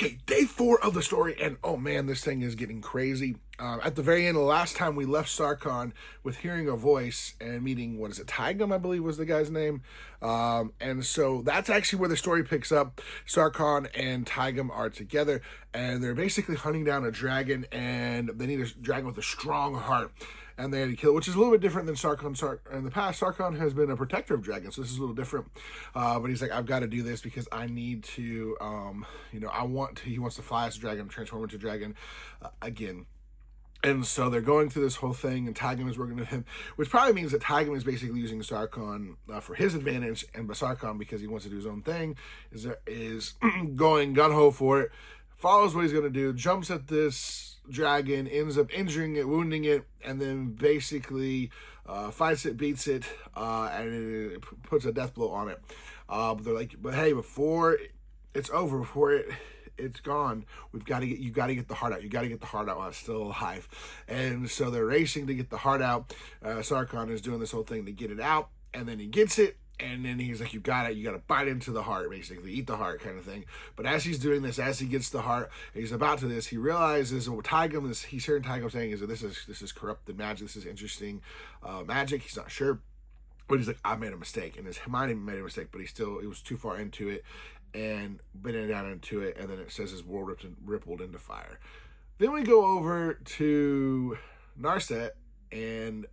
Okay, day 4 of the story, and oh man, this thing is getting crazy. At the very end, the last time we left Sarkon with hearing a voice and meeting, what is it, Tygum, I believe was the guy's name. And so that's actually where the story picks up. Sarkon and Tygum are together, and they're basically hunting down a dragon, and they need a dragon with a strong heart. And they had to kill it, which is a little bit different than Sarkon. In the past, Sarkon has been a protector of dragons, so this is a little different. But he's like, I've got to do this because I need to, he wants to fly as a dragon, transform into a dragon again. And so they're going through this whole thing, and Tygum is working with him, which probably means that Tygum is basically using Sarkon for his advantage, and Sarkon, because he wants to do his own thing, is going gun-ho for it, follows what he's going to do, jumps at this dragon, ends up injuring it, wounding it, and then basically fights it, beats it, and it puts a death blow on it. But they're like, but hey, before it's over, before it's gone, you got to get the heart out. You got to get the heart out while it's still alive. And so they're racing to get the heart out. Sarkon is doing this whole thing to get it out, and then he gets it. And then he's like, you got to bite into the heart, basically, eat the heart kind of thing. But as he's doing this, as he gets the heart, he's about to this, he realizes what he's hearing Tygum saying is that this is corrupted magic, this is interesting magic. He's not sure, but he's like, I made a mistake. And his mind made a mistake, but he was too far into it and bending down into it. And then it says his world rippled into fire. Then we go over to Narset and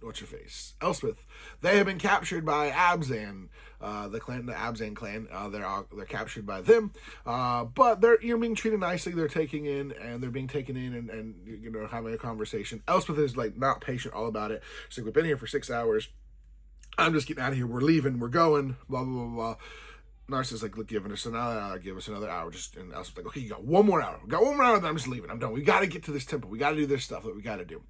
what's your face? Elspeth. They have been captured by Abzan, the Abzan clan. They're captured by them, but you're being treated nicely. They're being taken in and having a conversation. Elspeth is like not patient all about it. She's like, we've been here for 6 hours. I'm just getting out of here. We're leaving. We're going. Blah blah blah blah. Narcissus like, look, give us another hour. Give us another hour. And Elspeth's like, okay, you got 1 more hour. We got 1 more hour. Then I'm just leaving. I'm done. We got to get to this temple. We got to do this stuff that we got to do.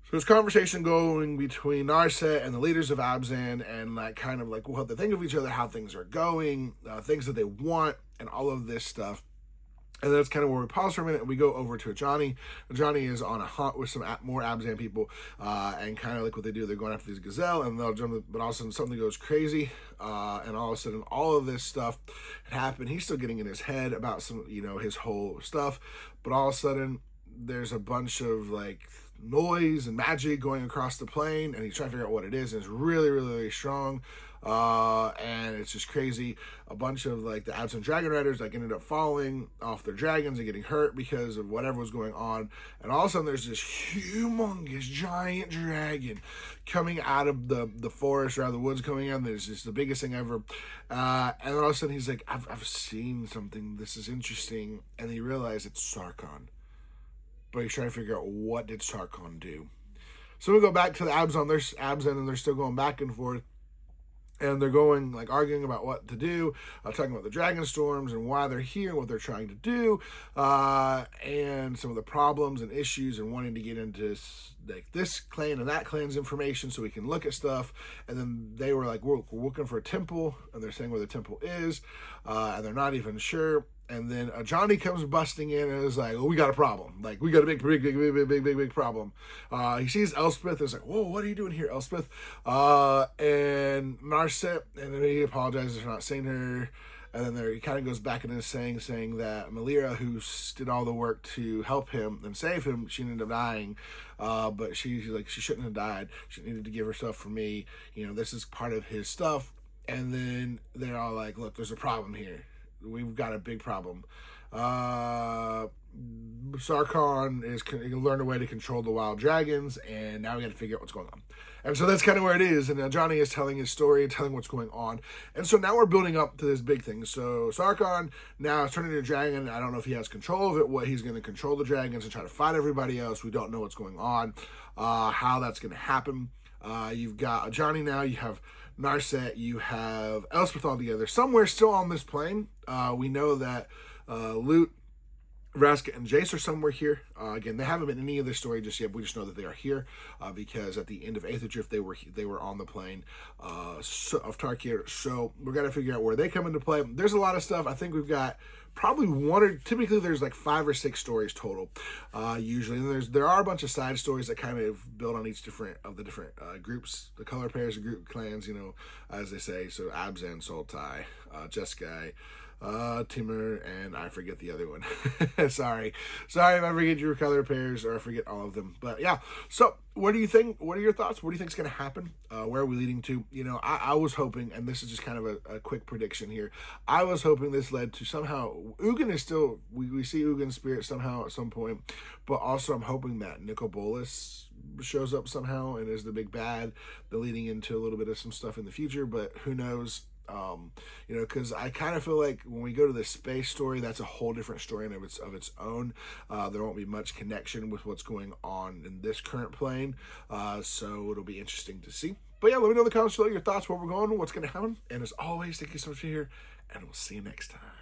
So there's conversation going between Narset and the leaders of Abzan, and like kind of like what they think of each other, how things are going, things that they want, and all of this stuff. And that's kind of where we pause for a minute, and we go over to Johnny. Johnny is on a hunt with some more Abzan people, and kind of like what they do, they're going after these gazelle, and they'll jump, but all of a sudden something goes crazy, and all of a sudden all of this stuff had happened. He's still getting in his head about his whole stuff, but all of a sudden there's a bunch of like noise and magic going across the plane, and he's trying to figure out what it is, and it's really, really, really strong, and it's just crazy. A bunch of like the Absent Dragon Riders like ended up falling off their dragons and getting hurt because of whatever was going on, and all of a sudden there's this humongous giant dragon coming out of the forest or out of the woods coming in. There's just the biggest thing ever, and then all of a sudden he's like, I've seen something, this is interesting, and he realized it's Sarkon. But he's trying to figure out, what did Sarkon do? So we go back to the Abzan. There's Abzan, and they're still going back and forth. And they're going, like, arguing about what to do, talking about the Dragonstorms and why they're here and what they're trying to do, and some of the problems and issues, and wanting to get into like this clan and that clan's information so we can look at stuff. And then they were like, we're looking for a temple, and they're saying where the temple is, and they're not even sure. And then Johnny comes busting in and is like, oh, we got a problem. Like, we got a big problem. He sees Elspeth and is like, whoa, what are you doing here, Elspeth? And Narset, and then he apologizes for not seeing her. And then he kind of goes back into saying that Malira, who did all the work to help him and save him, she ended up dying. But she's like, she shouldn't have died. She needed to give herself for me. This is part of his stuff. And then they're all like, look, there's a problem here. We've got a big problem. Sarkon learned a way to control the wild dragons, and now we got to figure out what's going on. And so that's kind of where it is. And Johnny is telling his story and telling what's going on. And so now we're building up to this big thing. So Sarkon now is turning into a dragon. I don't know if he has control of it, what he's going to control the dragons and try to fight everybody else. We don't know what's going on, how that's going to happen. You've got Johnny now, you have Narset, you have Elspeth all together. Somewhere still on this plane, we know that Lute, Vraska, and Jace are somewhere here. Again, they haven't been in any of this story just yet. We just know that they are here because at the end of Aether Drift, they were on the plane of Tarkir. So we're going to figure out where they come into play. There's a lot of stuff. I think we've got probably typically there's like 5 or 6 stories total, usually. And there are a bunch of side stories that kind of build on each different groups, the color pairs, the group clans, as they say. So Abzan, Sultai, Jeskai, Timur, and I forget the other one. Sorry if I forget your color pairs or I forget all of them. But yeah, so what do you think? What are your thoughts? What do you think is going to happen? Where are we leading to? You know, I was hoping, and this is just kind of a quick prediction here. I was hoping this led to somehow Ugin is still we see Ugin's spirit somehow at some point, but also I'm hoping that Nicol Bolas shows up somehow and is the big bad. They're leading into a little bit of some stuff in the future, but who knows? You know, because I kind of feel like when we go to the space story, that's a whole different story of its own. There won't be much connection with what's going on in this current plane, so it'll be interesting to see. But yeah, let me know in the comments below your thoughts, where we're going, what's going to happen. And as always, thank you so much for here, and we'll see you next time.